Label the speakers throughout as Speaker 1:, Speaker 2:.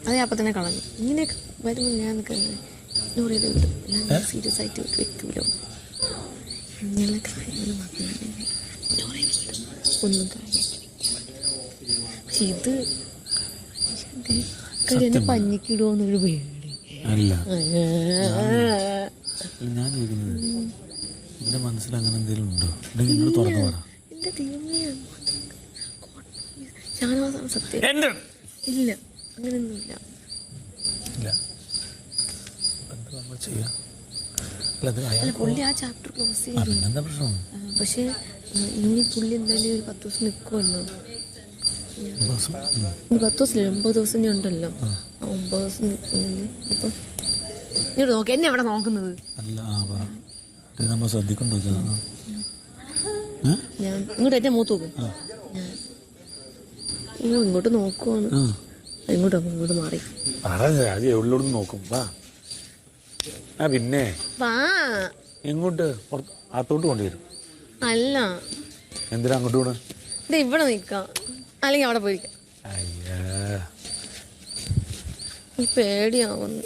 Speaker 1: അത് അപ്പം തന്നെ കളഞ്ഞു. ഇങ്ങനെയൊക്കെ വരുമ്പോൾ ഞാൻ ഇഗ്നോർ ചെയ്ത് വിടും. ഞാൻ സീരിയസ് ആയിട്ട് വെക്കുമല്ലോ. ഇങ്ങനെയുള്ള കാര്യങ്ങൾ മാത്രമേ ഇഗ്നോർ ചെയ്ത് വിടും. ഒന്നും കാര്യം. പക്ഷെ ഇത് എന്നെ പഞ്ഞിക്കിടുമോന്നൊരു പേടി.
Speaker 2: അല്ല ഞാൻ ചോദിക്കുന്നത് എന്റെ മനസ്സിൽ അങ്ങനെ എന്തെങ്കിലും ഉണ്ടോ? എന്നോട് തുറന്നു പറ.
Speaker 1: എന്റെ ദൈവമേ, ഷാനവാസാണ് സത്യം. ഇല്ല, അങ്ങനെയൊന്നുമില്ല. പുള്ളി ആ ചാപ്റ്റർ ക്ലോസ് ചെയ്തു. പക്ഷെ ഇനി പുള്ളി എന്തായാലും ഒരു 10 ദിവസം നിൽക്കുമല്ലോ. 10 ദിവസമില്ല, 9 ദിവസം ഞാൻ ഉണ്ടല്ലോ. 9 ദിവസം നിൽക്കുന്നില്ലേ. അപ്പം ഇങ്ങോട്ട് നോക്കി, എന്നെ എവിടെ നോക്കുന്നത്? ഞാൻ ഇങ്ങോട്ട് എന്റെ മൂത്ത് നോക്കും. ഞാൻ ഇങ്ങോട്ട് നോക്കുവാണ്. ഇങ്ങോട്ട് മാറി
Speaker 2: നോക്കും. പിന്നെ എങ്ങോട്ട് അകത്തോട്ട് കൊണ്ടുവരും?
Speaker 1: അല്ല,
Speaker 2: എന്തിനാ അങ്ങോട്ട് പോണ?
Speaker 1: ഇവിടെ നിക്കാം, അല്ലെങ്കിൽ അവിടെ പോയിരിക്കാം. പേടിയാവുന്നു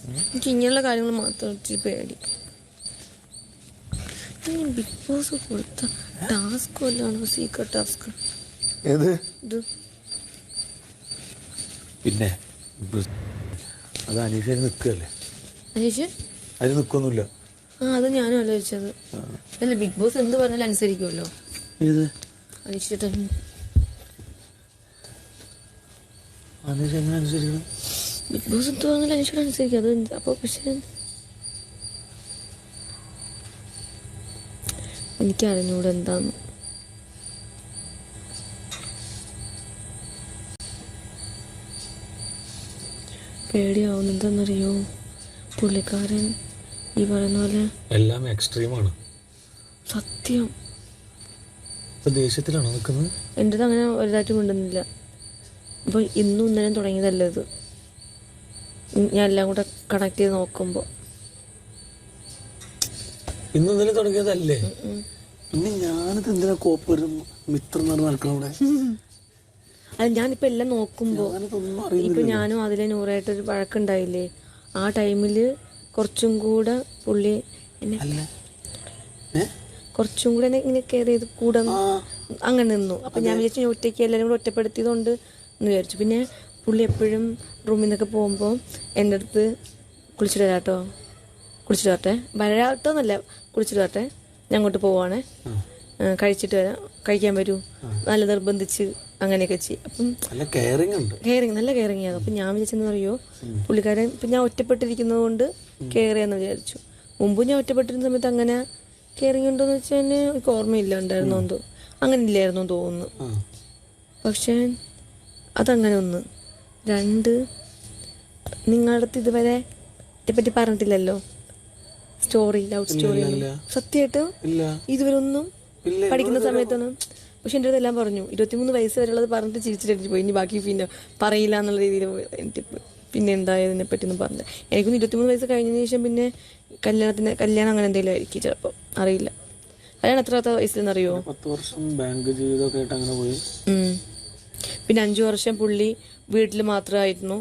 Speaker 1: എനിക്ക്. ഇങ്ങനെയുള്ള കാര്യങ്ങൾ മാത്രം ഇച്ചിരി പേടി. ബിഗ് ബോസ് കൊടുത്ത ടാസ്ക് വല്ലാണ്, സീക്രട്ട് ടാസ്ക്. ഇത്
Speaker 2: പിന്നെ അത് അനീഷ നിൽക്കല്ലേ?
Speaker 1: അനീഷ്
Speaker 2: അതിന് നിൽക്കൊന്നുമില്ല.
Speaker 1: അത് ഞാനും ആലോചിച്ചത്. അല്ല, ബിഗ് ബോസ് എന്ത് പറഞ്ഞാലും അനുസരിക്കുമല്ലോ. അനീഷ്
Speaker 2: എങ്ങനെ അനുസരിക്കണം?
Speaker 1: ബിഗ് ബോസ് എന്ത് പറഞ്ഞാലും അനീഷോട് അനുസരിക്കും. അത് അപ്പോൾ പക്ഷെ എനിക്കറിഞ്ഞൂടെ എന്താന്ന്. പേടിയാവുന്നു. എന്താണെന്നറിയോ, പുള്ളിക്കാരൻ ഈ പറയുന്ന പോലെ
Speaker 2: എല്ലാം എക്സ്ട്രീമാണ്.
Speaker 1: സത്യം.
Speaker 2: ദേഷ്യത്തിലാണോ നിൽക്കുന്നത്?
Speaker 1: എൻ്റെ അടുത്ത് അങ്ങനെ വലുതായിട്ട് മിണ്ടുന്നില്ല. അപ്പോൾ ഇന്നും ഇന്നലെയും തുടങ്ങിയതല്ല ഇത്. ഞാൻ എല്ലാം കൂടെ കണക്ട് ചെയ്ത് നോക്കുമ്പോൾ
Speaker 2: ഇന്നും ഇന്നലെ തുടങ്ങിയതല്ലേ? പിന്നെ ഞാനിത് എന്തിനാ കോപ്പറും മിത്രം നടക്കണം ഇവിടെ?
Speaker 1: അത് ഞാനിപ്പോൾ എല്ലാം നോക്കുമ്പോൾ ഇപ്പം ഞാനും അതിലെ നൂറായിട്ടൊരു വഴക്കുണ്ടായില്ലേ, ആ ടൈമിൽ കുറച്ചും കൂടെ പുള്ളി എന്നെ കുറച്ചും കൂടെ ഇങ്ങനെ കെയർ ചെയ്ത് കൂടെ അങ്ങനെ നിന്നു. അപ്പം ഞാൻ വിചാരിച്ചു ഒറ്റയ്ക്ക് എല്ലാവരും കൂടെ ഒറ്റപ്പെടുത്തിയതുകൊണ്ട് എന്ന് വിചാരിച്ചു. പിന്നെ പുള്ളി എപ്പോഴും റൂമിൽ നിന്നൊക്കെ പോകുമ്പോൾ എൻ്റെ അടുത്ത് കുളിച്ചിട്ട് വരാട്ടോ, കുളിച്ചിട്ട് വരട്ടെ, വരാട്ടോന്നല്ല, കുളിച്ചിട്ട് വരട്ടെ, ഞാൻ അങ്ങോട്ട് പോവാണേ, കഴിച്ചിട്ട് വരാം, കഴിക്കാൻ വരൂ, നല്ല നിർബന്ധിച്ച് അങ്ങനെയൊക്കെ ചെയ്യും. അപ്പം നല്ല കെയറിങ് ആണ്. അപ്പം ഞാൻ വിചാരിച്ചെന്ന് അറിയോ, പുള്ളിക്കാരൻ ഇപ്പം ഞാൻ ഒറ്റപ്പെട്ടിരിക്കുന്നത് കൊണ്ട് കെയർ ചെയ്യാന്ന് വിചാരിച്ചു. മുമ്പ് ഞാൻ ഒറ്റപ്പെട്ടിരുന്ന സമയത്ത് അങ്ങനെ കെയറിങ് ഉണ്ടോയെന്ന് വെച്ചാൽ എനിക്ക് ഓർമ്മയില്ല ഉണ്ടായിരുന്നോ എന്തോ, അങ്ങനെ ഇല്ലായിരുന്നോ തോന്നുന്നു. പക്ഷേ അതങ്ങനെ ഒന്ന്. 2, നിങ്ങളുടെ അടുത്ത് ഇതുവരെ ഇതിനെപ്പറ്റി പറഞ്ഞിട്ടില്ലല്ലോ, സ്റ്റോറി, ലവ് സ്റ്റോറി. സത്യമായിട്ടും ഇതുവരെ ഒന്നും പഠിക്കുന്ന സമയത്തൊന്നും. പക്ഷെ എൻ്റെ അടുത്ത് എല്ലാം പറഞ്ഞു. 23 വയസ്സ് വരെയുള്ളത് പറഞ്ഞിട്ട് ചിരിച്ചിട്ട് പോയി. ഇനി ബാക്കി പിന്നെ പറയില്ല എന്നുള്ള രീതിയിൽ എനിക്ക് പിന്നെ ഉണ്ടായതിനെ പറ്റിയൊന്നും പറഞ്ഞില്ല. എനിക്കൊന്ന് 23 വയസ്സ് കഴിഞ്ഞതിന് ശേഷം പിന്നെ കല്യാണം അങ്ങനെ എന്തെങ്കിലും ആയിരിക്കും ചിലപ്പോൾ, അറിയില്ല. കല്യാണം എത്രാമത്തെ വയസ്സിലെന്നറിയോ?
Speaker 2: 10 വർഷം ബാങ്ക് ജീവിതമൊക്കെ ആയിട്ട് അങ്ങനെ പോയി.
Speaker 1: പിന്നെ 5 വർഷം പുള്ളി വീട്ടിൽ മാത്രമായിരുന്നു.